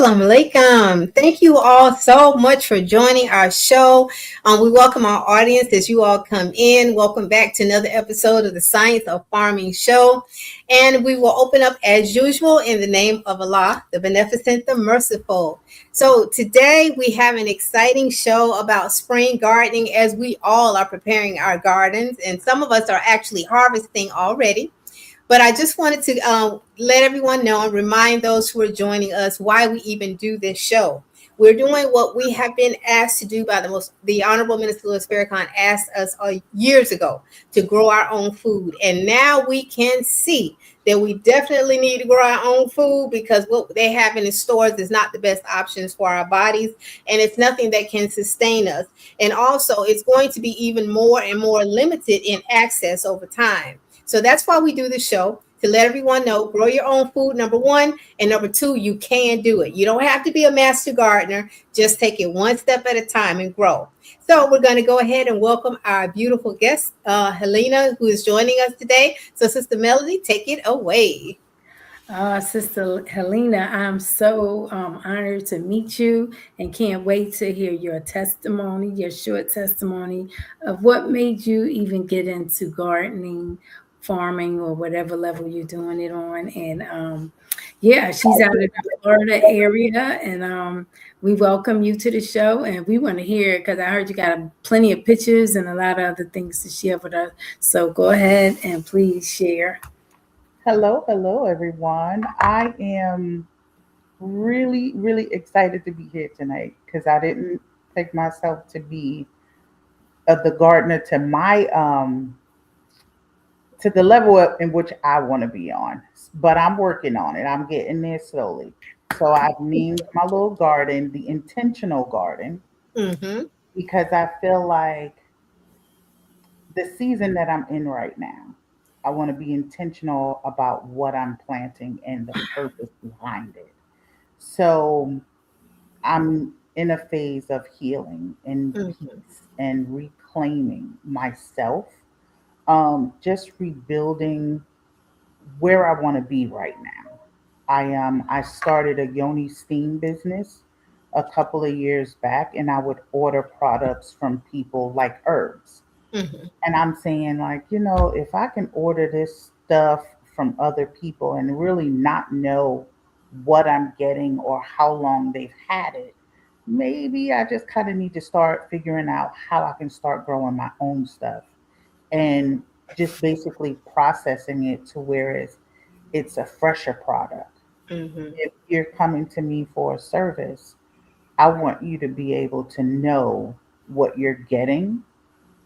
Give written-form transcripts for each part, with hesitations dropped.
Assalamu alaikum. Thank you all so much for joining our show. We welcome our audience as you all come in. Welcome back to another episode of the Science of Farming show. And we will open up as usual in the name of Allah, the Beneficent, the Merciful. So today we have an exciting show about spring gardening as we all are preparing our gardens. And some of us are actually harvesting already. But I just wanted to let everyone know and remind those who are joining us why we even do this show. We're doing what we have been asked to do by the Honorable Minister Louis Farrakhan asked us years ago to grow our own food. And now we can see that we definitely need to grow our own food because what they have in the stores is not the best options for our bodies. And it's nothing that can sustain us. And also, it's going to be even more and more limited in access over time. So that's why we do the show, to let everyone know, grow your own food, number one. And number two, you can do it. You don't have to be a master gardener. Just take it one step at a time and grow. So we're going to go ahead and welcome our beautiful guest, Helena, who is joining us today. So Sister Melody, take it away. Sister Helena, I'm so honored to meet you and can't wait to hear your testimony, your short testimony of what made you even get into gardening, farming, or whatever level you're doing it on. And yeah, she's out of the Florida area, and we welcome you to the show. And we want to hear because I heard you got plenty of pictures and a lot of other things to share with us. So go ahead and please share. Hello, everyone. I am really excited to be here tonight because I didn't take myself to be the gardener to the level in which I want to be on, but I'm working on it. I'm getting there slowly. So I've named my little garden the Intentional Garden Mm-hmm. because I feel like the season that I'm in right now, I want to be intentional about what I'm planting and the purpose behind it. So I'm in a phase of healing and Mm-hmm. peace and reclaiming myself, just rebuilding where I want to be right now. I started a yoni steam business a couple of years back, and I would order products from people like herbs. Mm-hmm. And I'm saying, like, if I can order this stuff from other people and really not know what I'm getting or how long they've had it, maybe I just kind of need to start figuring out how I can start growing my own stuff and just basically processing it to where it's a fresher product. Mm-hmm. If you're coming to me for a service, I want you to be able to know what you're getting.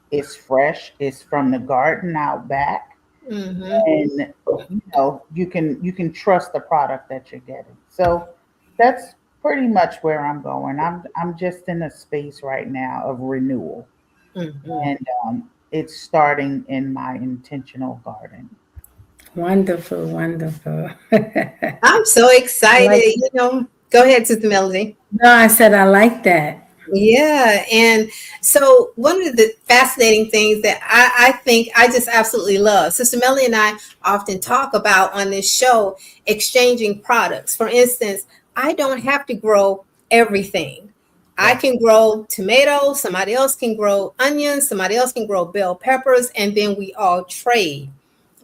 It's fresh. It's from the garden out back, Mm-hmm. and you can trust the product that you're getting. So that's pretty much where I'm going. I'm just in a space right now of renewal, Mm-hmm. and it's starting in my intentional garden. Wonderful, wonderful. I'm so I excited. like. Go ahead, Sister Melody. No, I said I like that. Yeah. And so one of the fascinating things that I think I just absolutely love, Sister Melody and I often talk about on this show, exchanging products. For instance, I don't have to grow everything. I Right. can grow tomatoes, somebody else can grow onions, somebody else can grow bell peppers, and then we all trade.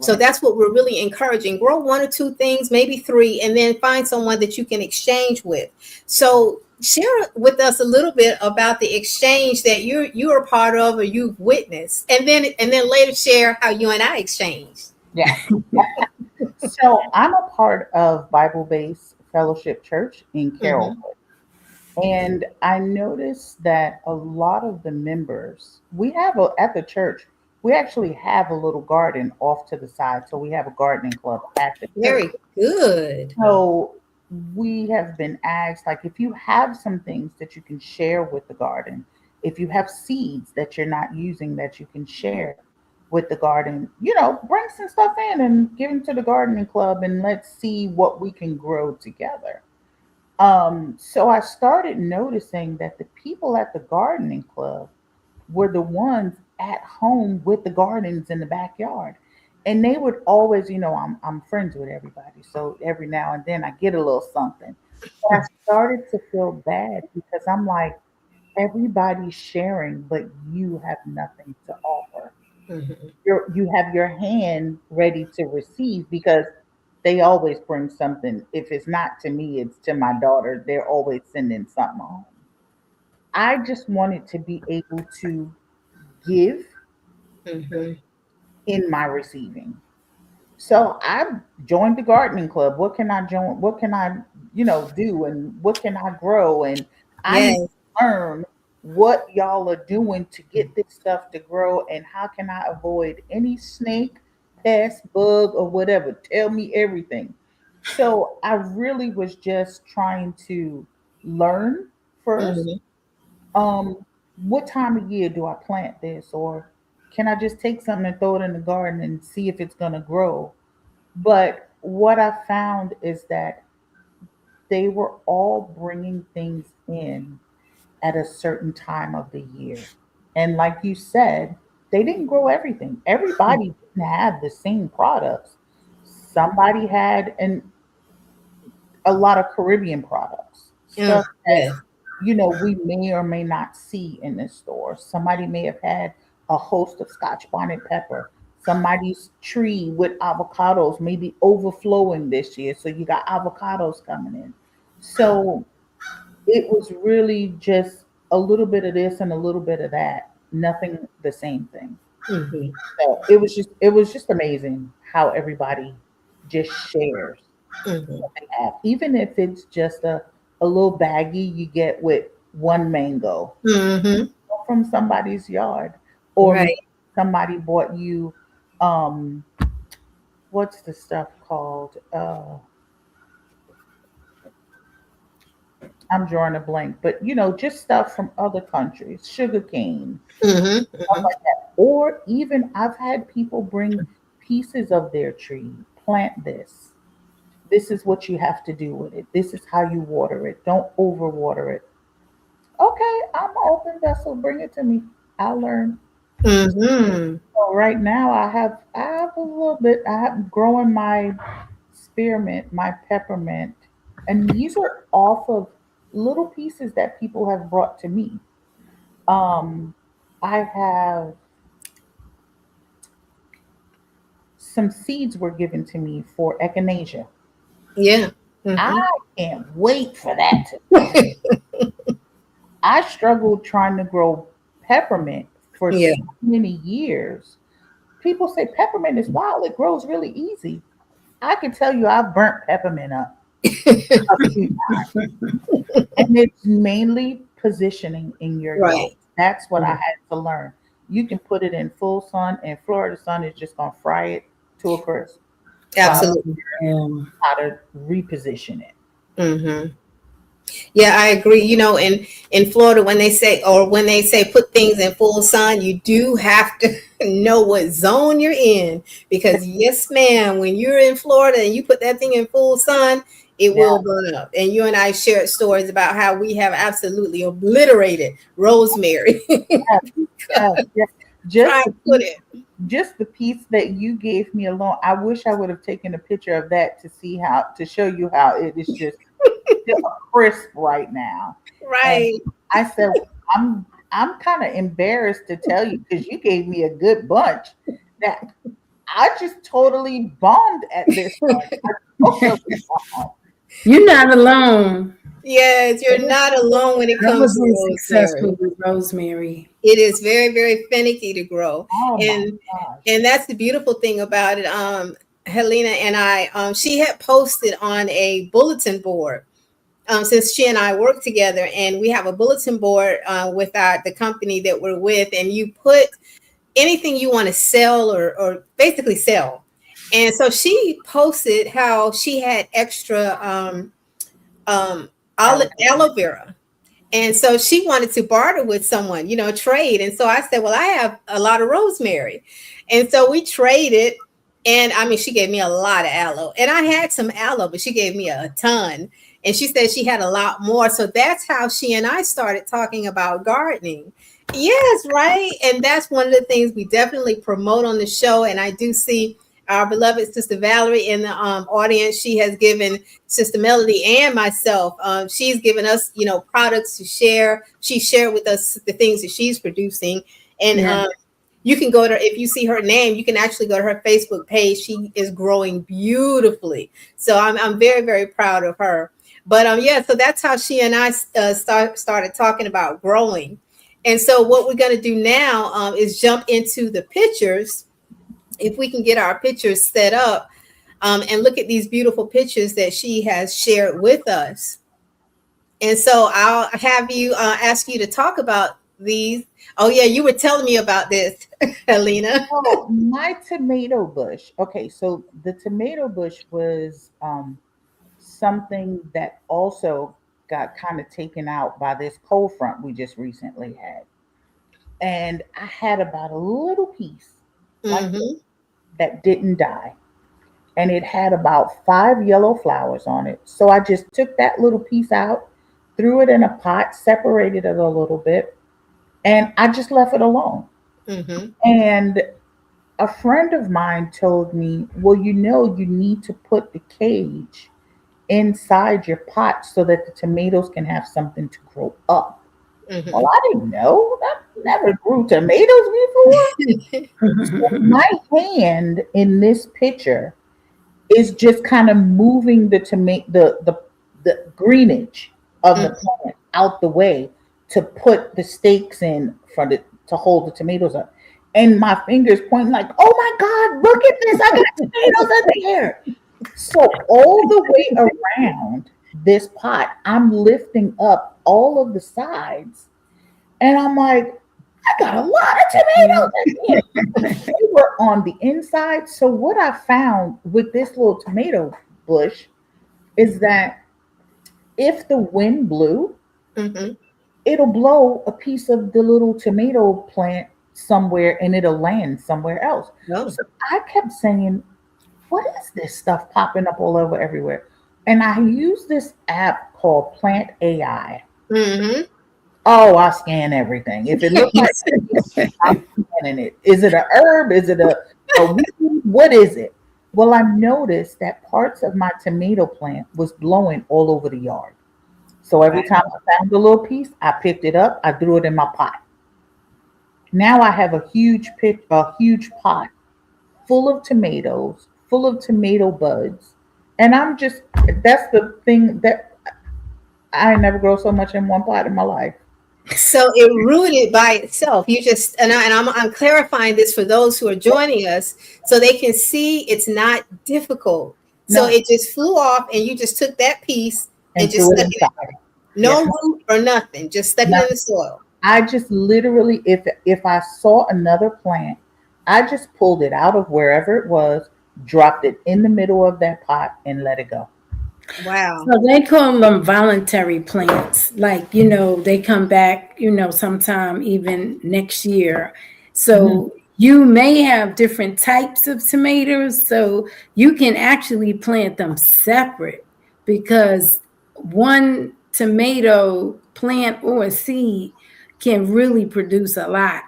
So Right. that's what we're really encouraging. Grow one or two things, maybe three, and then find someone that you can exchange with. So share with us a little bit about the exchange that you're a part of or you've witnessed, and then later share how you and I exchanged. Yeah. So I'm a part of Bible Based Fellowship Church in Mm-hmm. Carrollwood. And I noticed that a lot of the members, at the church, we actually have a little garden off to the side. So we have a gardening club at the church. Very good. So we have been asked, like, if you have some things that you can share with the garden, if you have seeds that you're not using that you can share with the garden, bring some stuff in and give them to the gardening club and let's see what we can grow together. So I started noticing that the people at the gardening club were the ones at home with the gardens in the backyard. And they would always, I'm friends with everybody. So every now and then I get a little something. But I started to feel bad because I'm like, everybody's sharing, but you have nothing to offer. Mhm. You have your hand ready to receive because they always bring something. If it's not to me, it's to my daughter. They're always sending something home. I just wanted to be able to give Mhm. in my receiving. So I joined the gardening club. What can I join? What can I, do, and what can I grow? And I need Yes. to learn what y'all are doing to get this stuff to grow, and how can I avoid any snake, pest, bug, or whatever. Tell me everything. So I really was just trying to learn first. Mhm. What time of year do I plant this, or can I just take something and throw it in the garden and see if it's going to grow? But what I found is that they were all bringing things in at a certain time of the year. And like you said, they didn't grow everything. Everybody didn't have the same products. Somebody had a lot of Caribbean products, stuff that Yes. we may or may not see in the store. Somebody may have had a host of Scotch bonnet pepper. Somebody's tree with avocados may be overflowing this year, so you got avocados coming in. So it was really just a little bit of this and a little bit of that, nothing the same thing. Mhm. So it was just amazing how everybody just shares Mhm. they have, even if it's just a little baggie you get with one mango Mhm. from somebody's yard, or maybe Right. somebody bought you, um, what's the stuff called? I'm drawing a blank, but just stuff from other countries, sugar cane, Mhm. stuff Mhm. like that. Or even I've had people bring pieces of their tree, plant this. This is what you have to do with it. This is how you water it. Don't overwater it. Okay, I'm an open vessel. Bring it to me. I'll learn. Mhm. So right now, I have a little bit. I have growing my spearmint, my peppermint, and these are off of little pieces that people have brought to me. Um, I have some seeds were given to me for echinacea. Yeah. I Mhm. can't wait for that to come. I struggled trying to grow peppermint for Yeah. so many years. People say peppermint is wild, it grows really easy. I can tell you I've burnt peppermint up a few times. And it's mainly positioning in your yard. Right. That's what I had to learn. You can put it in full sun, and Florida sun is just gonna fry it to a crisp. So I learned Absolutely. how to reposition it. Mhm. Yeah, I agree. In Florida, when they say put things in full sun, you do have to know what zone you're in, because yes, ma'am, when you're in Florida and you put that thing in full sun, it Yeah, will burn up. And you and I shared stories about how we have absolutely obliterated rosemary yeah, yeah, yeah. Just trying the to put piece, it. just the piece that you gave me alone. I wish I would have taken a picture of that to see how to show you how it is just still crisp right now. And Right. I said, I'm kind of embarrassed to tell you because you gave me a good bunch that I just totally bombed at this one. I totally bombed. You're not alone. Yes, you're not alone when it I comes to wasn't rosemary. successful with rosemary. It is very, very finicky to grow. Oh my and gosh. and that's the beautiful thing about it. Helena and I, she had posted on a bulletin board, since she and I work together, and we have a bulletin board with the company that we're with, and you put anything you want to sell, or basically sell. And so she posted how she had extra um, Alligator. aloe vera, and so she wanted to barter with someone, trade. And so I said, well, I have a lot of rosemary. And so we traded. And I mean, she gave me a lot of aloe. And I had some aloe, but she gave me a ton. And she said she had a lot more. So that's how she and I started talking about gardening. Yes, right. And that's one of the things we definitely promote on the show. And I do see our beloved Sister Valerie in the audience. She has given Sister Melody and myself. She's given us, products to share. She shared with us the things that she's producing, and Yeah. you can go to, if you see her name, you can actually go to her Facebook page. She is growing beautifully. So I'm very, very proud of her. But yeah, so that's how she and I started talking about growing. And so what we're going to do now is jump into the pictures. If we can get our pictures set up and look at these beautiful pictures that she has shared with us. And so I'll have you ask you to talk about these. Oh yeah, you were telling me about this, Helena. Oh, my tomato bush. Okay, so the tomato bush was something that also got kind of taken out by this cold front we just recently had. And I had about a little piece like Mm-hmm. that didn't die. And it had about 5 yellow flowers on it. So I just took that little piece out, threw it in a pot, separated it a little bit, and I just left it alone. Mm-hmm. And a friend of mine told me, well, you need to put the cage inside your pot so that the tomatoes can have something to grow up. Mm-hmm. Well, I didn't know. I never grew tomatoes before. So my hand in this picture is just kind of moving the tomato, the greenage of the Mm-hmm. plant out the way to put the stakes in for the to hold the tomatoes up. And my fingers pointing like, oh my God, look at this. I got tomatoes up here. So all the way around this pot, I'm lifting up all of the sides. And I'm like, I got a lot of tomatoes in here. They were on the inside. So what I found with this little tomato bush is that if the wind blew, Mm-hmm. it'll blow a piece of the little tomato plant somewhere and it'll land somewhere else. Oh. So I kept saying, what is this stuff popping up all over everywhere? And I use this app called Plant AI. Mm-hmm. Oh, I scan everything. If it looks like I'm scanning it. Is it a herb? Is it a weed? What is it? Well, I noticed that parts of my tomato plant was blowing all over the yard. So every time I found a little piece, I picked it up, I threw it in my pot. Now I have a huge pot full of tomatoes, full of tomato buds. And that's the thing that I never grow so much in one pot in my life. So it rooted by itself. You just I'm clarifying this for those who are joining us so they can see it's not difficult. So No, it just flew off and you just took that piece and and just threw it stuck it inside. in. Yes. No root or nothing. Just stuck it No, in the soil. I just literally, if I saw another plant, I just pulled it out of wherever it was, dropped it in the middle of that pot, and let it go. Wow. So they call them voluntary plants. Like, they come back, sometime even next year. Mhm. So you may have different types of tomatoes. So you can actually plant them separate because one tomato plant or seed can really produce a lot.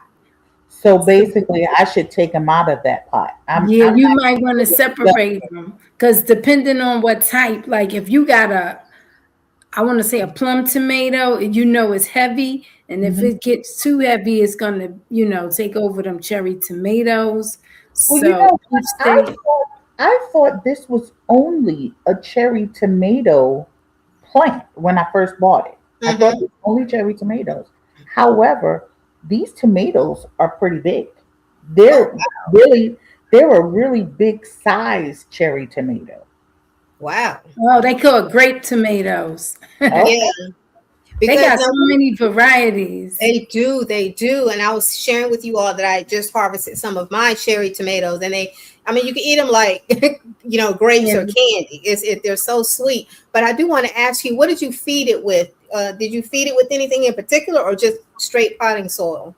So basically, I should take them out of that pot. Yeah, I'm you not might want to gonna separate them because depending on what type, like if you got I want to say a plum tomato, it's heavy. And if Mhm. it gets too heavy, it's going to, take over them cherry tomatoes. Well, So each state, I thought this was only a cherry tomato plant when I first bought it. I thought it Mm-hmm. was only cherry tomatoes. However, these tomatoes are pretty big. Oh, They're really they're a really big size cherry tomato. wow. oh, they call it grape tomatoes. Okay. Yeah. They Because got so many varieties. they do. And I was sharing with you all that I just harvested some of my cherry tomatoes, and you can eat them like, grapes Yeah. or candy. They're so sweet. But I do want to ask you, what did you feed it with? Did you feed it with anything in particular, or just straight potting soil?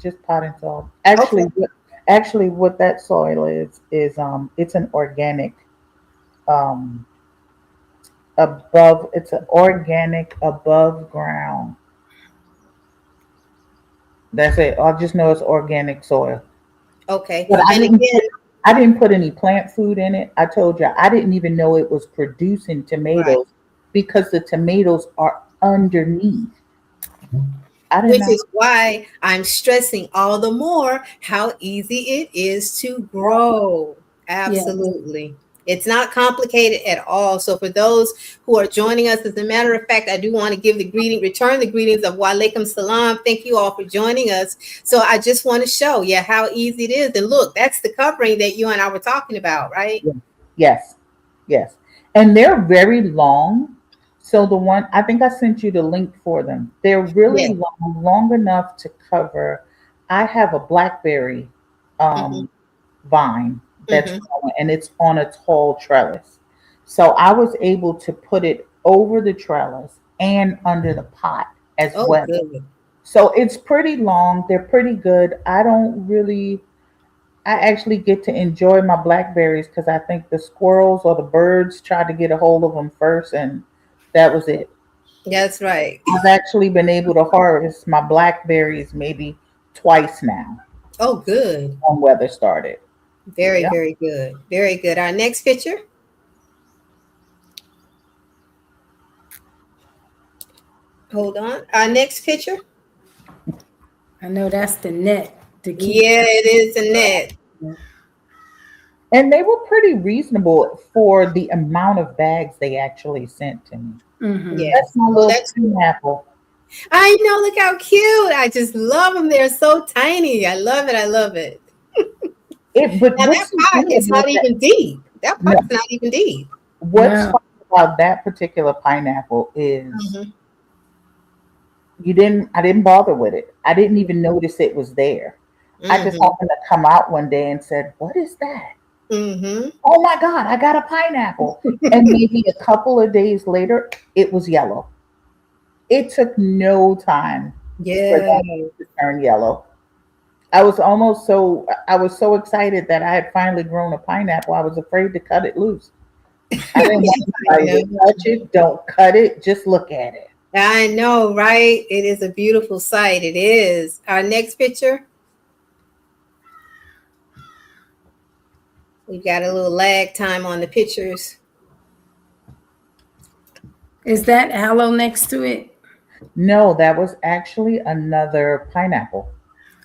Just potting soil. Okay. Actually, what that soil is it's an organic um it's an organic above ground. That's it. I just know it's organic soil. Okay. But I And didn't again, put I didn't put any plant food in it. I told you I didn't even know it was producing Right. tomatoes because the tomatoes are underneath. I didn't Which know. is why I'm stressing all the more how easy it is to grow. Yeah. Absolutely. It's not complicated at all. So for those who are joining us, as a matter of fact, I do want to return the greetings of Walaikum Salam. Thank you all for joining us. So I just want to show you how easy it is. And look, that's the covering that you and I were talking about, right? Yes, yes. And they're very long. So the one, I think I sent you the link for them. They're really Yes. long, long enough to cover. I have a blackberry Hmm. um, vine that's Hmm. growing, and it's on a tall trellis. So I was able to put it over the trellis and under the pot as Oh, well. good. So it's pretty long. They're pretty good. I actually get to enjoy my blackberries because I think the squirrels or the birds tried to get a hold of them first, and that was it. That's right. I've actually been able to harvest my blackberries maybe twice now Oh, good. when weather started. Very, Yeah. very good. Very good. Our next picture. Hold on. Our next picture. I know that's the net to keep. Yeah, it is a net. And they were pretty reasonable for the amount of bags they actually sent to me. Mm-hmm. That's Yes. my Oh, little that's. pineapple. I know. Look how cute. I just love them. They're so tiny. I love it. I love it. But Now that what's so pot funny is not about that? even deep. That No, pot's not even deep. what's No. funny about that particular pineapple is Hmm. I didn't bother with it. I didn't even notice it was there. I just Hmm. happened to come out one day and said, "What is that? Hmm. Oh my God, I got a pineapple." And maybe a couple of days later, it was yellow. It took no time for Yeah. that to turn yellow. I was so excited that I had finally grown a pineapple. I was afraid to cut it loose. I didn't want I anybody to know. touch it. Don't cut it. Just look at it. I know, right? It is a beautiful sight. It is. Our next picture. We've got a little lag time on the pictures. Is that aloe next to it? No, that was actually another pineapple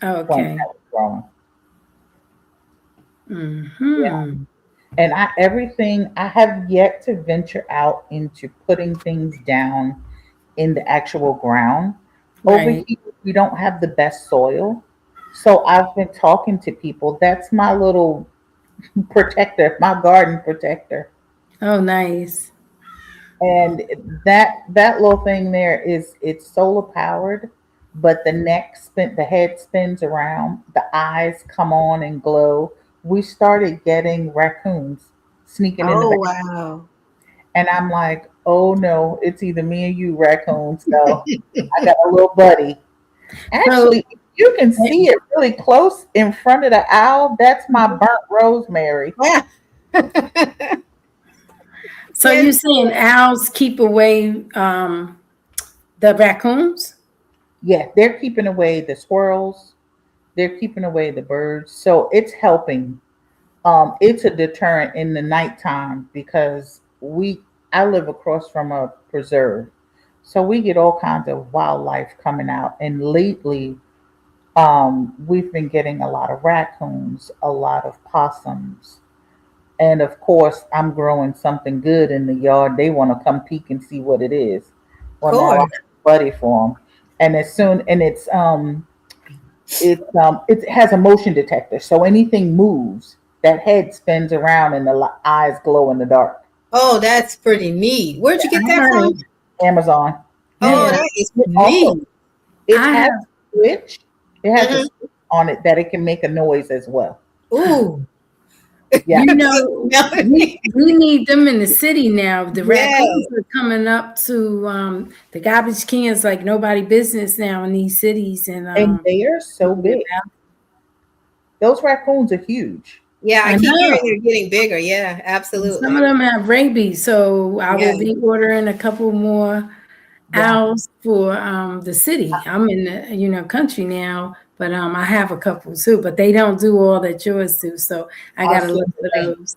plant Okay. that was growing. Yeah. Mm-hmm. And everything, I have yet to venture out into putting things down in the actual ground. Over Right. here, we don't have the best soil. So I've been talking to people. That's my little protector, my garden protector. Oh, nice. And that little thing there is it's solar powered, but the head spins around, the eyes come on and glow. We started getting raccoons sneaking in the Oh, back, wow. and I'm like, oh no, it's either me or you, raccoons. So I got a little buddy. So, Actually, if you can see it really close in front of the owl, that's my Mhm. burnt rosemary. Yeah. so Yes. you're saying owls keep away the raccoons? Yeah, they're keeping away the squirrels. They're keeping away the birds. So it's helping. It's a deterrent in the nighttime because I live across from a preserve. So we get all kinds of wildlife coming out. And lately, we've been getting a lot of raccoons, a lot of possums. And of course, I'm growing something good in the yard. They want to come peek and see what it is. Of Well, now I'm course. buddy for them. And as soon, and it has a motion detector, so anything moves, that head spins around and the eyes glow in the dark. Oh, that's pretty neat. Where'd you get I that from? heard. Amazon. Oh, Yeah. Yeah. that is It also neat. it I has have. a switch. It has a Hmm. switch on it that it can make a noise as well. Ooh. Yeah. You know, Melanie. we need them in the city now. The Yes. raccoons are coming up to the garbage cans like nobody business now in these cities, and And they are so big. Those raccoons are huge. Yeah, I I keep hearing know. they're getting bigger. Yeah, Some of absolutely. them have rabies, so I Yeah. will be ordering a couple more Yeah. owls for the city. I'm in the country now, But I have a couple too, but they don't do all that yours do. So I got to look for those.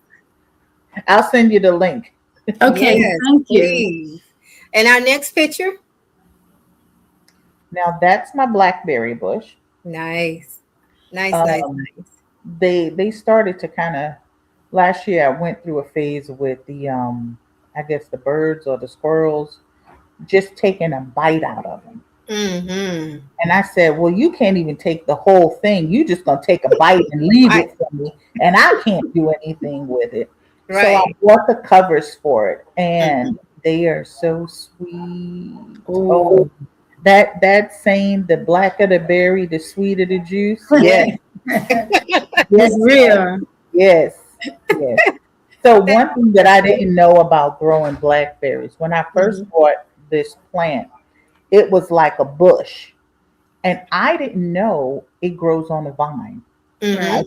I'll send you the link. Okay, Yes, thank you. please. And our next picture. Now that's my blackberry bush. Nice, nice. They started to kind of last year. I went through a phase with the I guess the birds or the squirrels just taking a bite out of them. Mm-hmm. And I said, well, you can't even take the whole thing. You just gonna take a bite and leave it for me, and I can't do anything with it. Right. So I bought the covers for it, and they are so sweet. Oh, that saying, the blacker the berry, the sweeter the juice. Yeah. It's real. Yes. So one thing that I didn't know about growing blackberries, when I first bought this plant, it was like a bush. And I didn't know it grows on a vine. I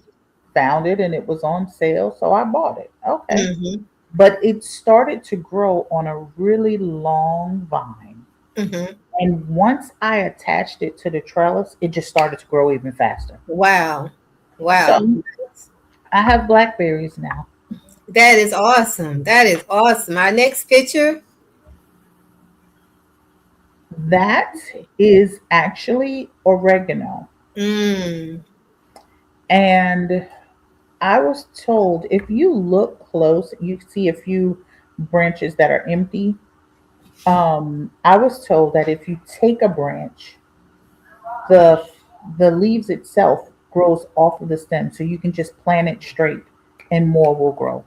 found it and it was on sale, so I bought it. Okay. But it started to grow on a really long vine. And once I attached it to the trellis, it just started to grow even faster. Wow. So I have blackberries now. That is awesome. Our next picture. That is actually oregano. And I was told if you look close, you see a few branches that are empty. I was told that if you take a branch, the leaves itself grows off of the stem, so you can just plant it straight and more will grow.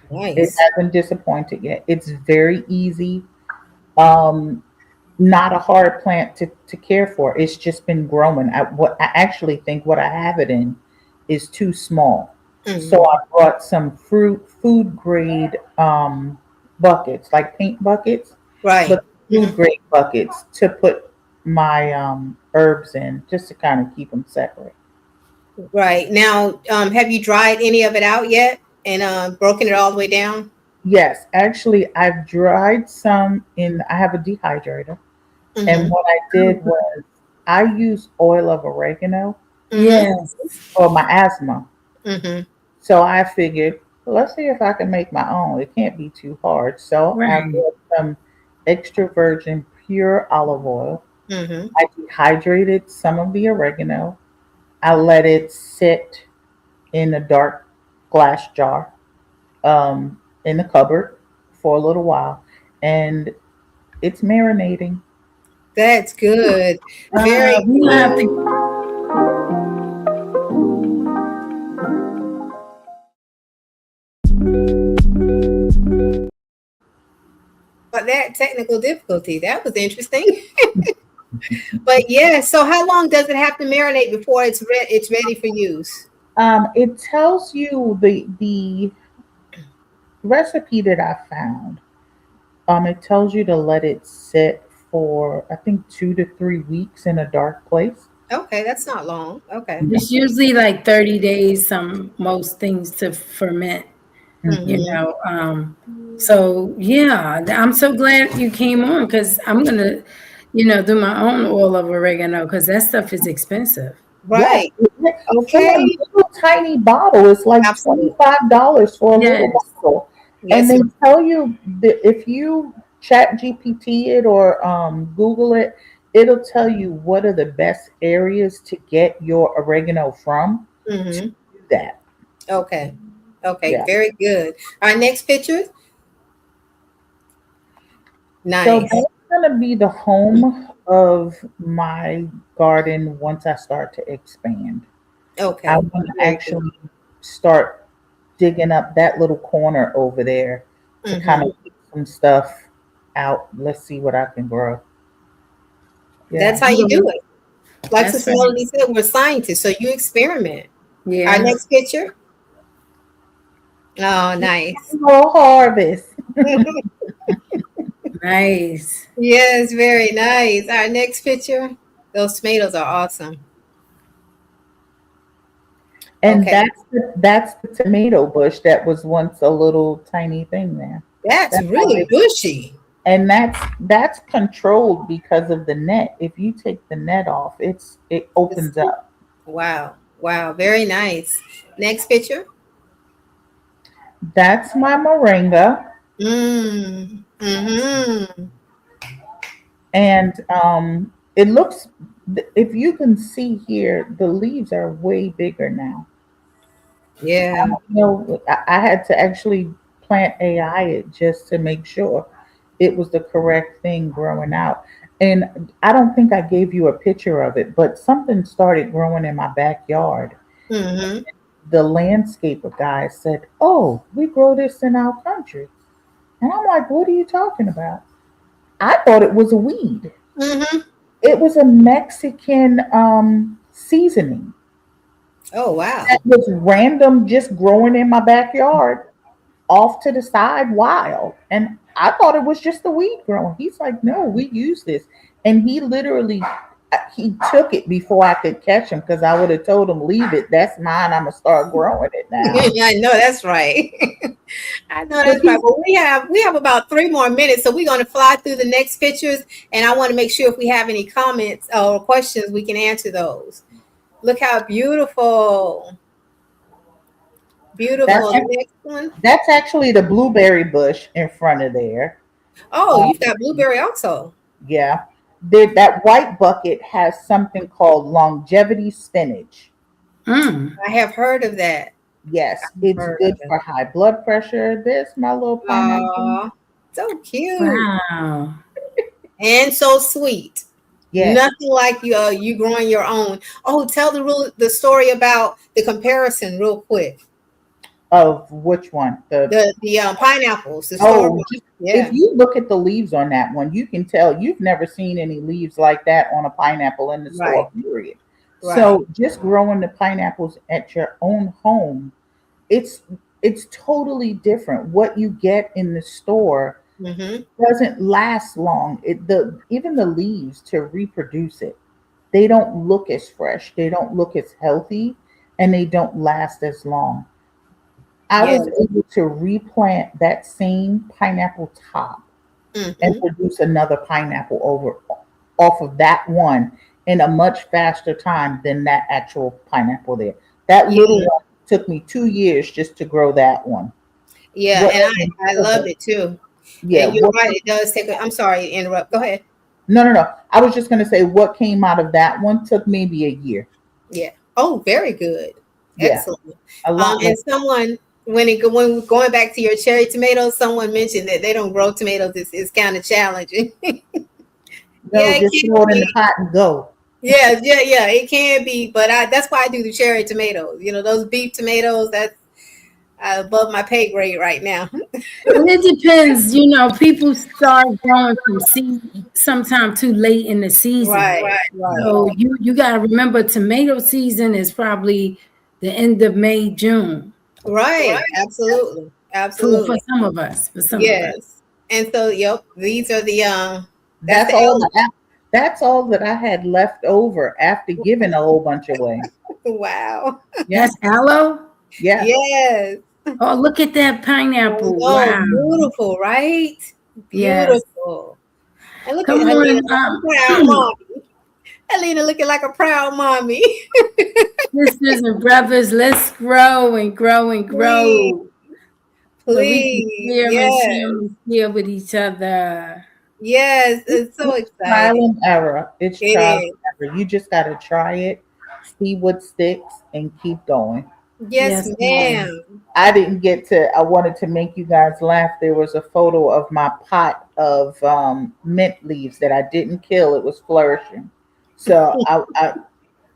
Nice. It hasn't disappointed yet. It's very easy. Not a hard plant to care for. It's just been growing. I actually think what I have it in is too small. So I brought some food grade buckets, like paint buckets, Right. but food grade buckets to put my herbs in, just to kind of keep them separate. Right. Now, have you dried any of it out yet and broken it all the way down? Yes, actually, I've dried some in. I have a dehydrator, and what I did was I used oil of oregano Yes. for my asthma. So I figured, well, let's see if I can make my own. It can't be too hard. So I bought some extra virgin pure olive oil. I dehydrated some of the oregano. I let it sit in a dark glass jar in the cupboard for a little while, and it's marinating. That's good. Very We good. have to. But that technical difficulty, that was interesting. But yeah, so how long does it have to marinate before it's ready for use? It tells you the recipe that I found. It tells you to let it sit for I think 2 to 3 weeks in a dark place. Okay, that's not long. Okay. It's usually like 30 days, most things to ferment, you know. So yeah, I'm so glad you came on, because I'm gonna, do my own oil of oregano, because that stuff is expensive. Right. Yes. Okay. For a little tiny bottle, it's like $25 for a little bottle. Yes. And they tell you that if you chat GPT it or Google it, it'll tell you what are the best areas to get your oregano from. To do that. Okay. Yeah. Very good. Our next picture. Nice. So that's gonna be the home of my garden once I start to expand. Okay. I want to actually start digging up that little corner over there to kind of get some stuff out. Let's see what I can grow. Yeah. That's how you do it. Like That's Sister Melody said, we're scientists, so you experiment. Yeah. Our next picture. Oh, nice. Full harvest. Nice. Yes, very nice. Our next picture. Those tomatoes are awesome. And Okay. that's the tomato bush that was once a little tiny thing there. That's really bushy. And that's controlled because of the net. If you take the net off, it opens up. Wow. Wow. Very nice. Next picture. That's my moringa. Mm-hmm. And it looks, if you can see here, the leaves are way bigger now. Yeah. You know, I had to actually plant AI it just to make sure it was the correct thing growing out. And I don't think I gave you a picture of it, but something started growing in my backyard. Mm-hmm. The landscaper guy said, "Oh, we grow this in our country." And I'm like, "What are you talking about?" I thought it was a weed. Mm-hmm. It was a Mexican seasoning Oh, wow. that was random, just growing in my backyard off to the side wild. And I thought it was just the weed growing. He's like, "No, we use this." And he literally he took it before I could catch him, because I would have told him, "Leave it. That's mine. I'm gonna start growing it now." Yeah, I know that's right. I know But that's right. But we have about 3 more minutes, so we're going to fly through the next pictures, and I want to make sure if we have any comments or questions, we can answer those. Look how beautiful, that's beautiful. The next one. that's actually the blueberry bush in front of there. Oh, Um, you've got blueberry also. yeah. That white bucket has something called longevity spinach. Mm. I have heard of that. Yes, it's Heard good of it. for high blood pressure. There's my little pineapple. Aw, so cute Wow. and so sweet. Yes. Nothing like you growing your own. Oh, tell the story about the comparison real quick. Of which one? The pineapples, the store. Oh, if Yeah, you look at the leaves on that one, you can tell you've never seen any leaves like that on a pineapple in the right, store, period. right. So just growing the pineapples at your own home, it's it's totally different. What you get in the store Mm-hmm. doesn't last long. The even the leaves to reproduce it, they don't look as fresh, they don't look as healthy, and they don't last as long. I Yeah. was able to replant that same pineapple top and Mm-hmm. produce another pineapple over off of that one in a much faster time than that actual pineapple there. That little Yeah, one took me 2 years just to grow that one. yeah, What and I loved it too. yeah, And you're what right, it does take. I'm sorry to interrupt. Go ahead. no no no. I was just gonna say what came out of that one took maybe a year. Yeah. Oh, very good. Yeah, Excellent. a lot less. And someone when going back to your cherry tomatoes, someone mentioned that they don't grow tomatoes. It's kind of challenging. Yeah, No, it just can throw it in the be. pot and go. Yeah, yeah, yeah. It can be, but that's why I do the cherry tomatoes. Those beef tomatoes. That's above my pay grade right now. Well, it depends. People start growing from seed sometime too late in the season. Right, right, So you got to remember, tomato season is probably the end of May, June right. Absolutely, for absolutely. some of us. For some of us. Yes. And so, yep, these are the that's That's the all element. that that's all that I had left over after giving a whole bunch away. Wow. Yeah, That's aloe. yeah. Yes. Oh, look at that pineapple! Oh, Wow. beautiful, right? Yes. Beautiful. And look at Come Helena, on, proud mommy. Helena looking like a proud mommy. sisters and brothers. Let's grow and grow and Please, grow, so we can please. share and Yes. share and share with each other. Yes. It's so Trial exciting. and error. It's It trial is. and error. You just gotta try it, see what sticks, and keep going. Yes, Yes, ma'am. ma'am. I wanted to make you guys laugh. There was a photo of my pot of mint leaves that I didn't kill. It was flourishing. So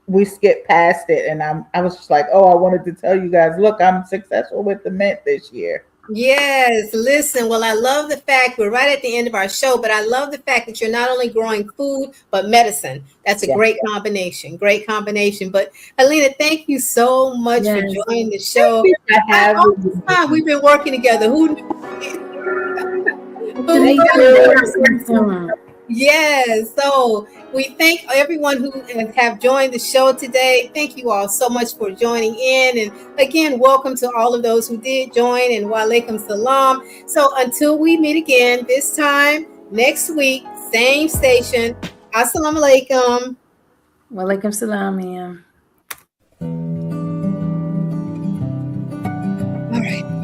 we skipped past it, and I was just like, "Oh, I wanted to tell you guys, look, I'm successful with the mint this year." Yes, listen. Well, I love the fact we're right at the end of our show, but I love the fact that you're not only growing food but medicine. That's a Yeah. great combination. Great combination. But Helena, thank you so much for Yes. joining the show. I have All this time we've been working together. Who knew? To Who meet Thank you in knew? you. person soon. Yes. So we thank everyone who have joined the show today. Thank you all so much for joining in. And again, welcome to all of those who did join, and wa alaikum salam. So until we meet again this time, next week, same station. Assalamu alaikum. Walaikum salam, ma'am. All right.